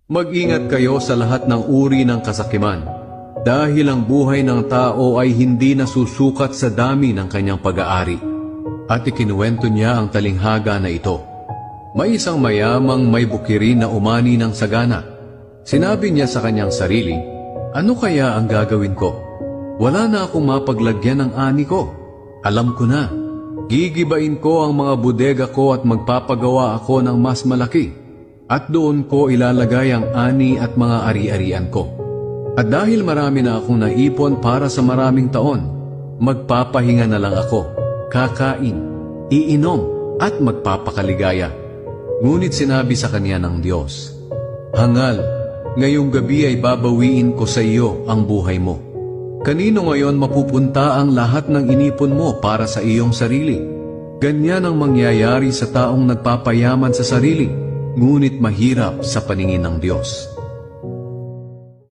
Mag-ingat kayo sa lahat ng uri ng kasakiman, dahil ang buhay ng tao ay hindi nasusukat sa dami ng kanyang pag-aari. At ikinuwento niya ang talinghaga na ito. May isang mayamang may bukirin na umani ng sagana. Sinabi niya sa kanyang sarili, "Ano kaya ang gagawin ko? Wala na akong mapaglagyan ng ani ko. Alam ko na, gigibain ko ang mga bodega ko at magpapagawa ako ng mas malaki. At doon ko ilalagay ang ani at mga ari-arian ko. At dahil marami na akong naipon para sa maraming taon, magpapahinga na lang ako, kakain, iinom at magpapakaligaya." Ngunit sinabi sa kanya ng Diyos, "Hangal, ngayong gabi ay babawiin ko sa iyo ang buhay mo. Kanino ngayon mapupunta ang lahat ng inipon mo para sa iyong sarili? Ganyan ang mangyayari sa taong nagpapayaman sa sarili, ngunit mahirap sa paningin ng Diyos."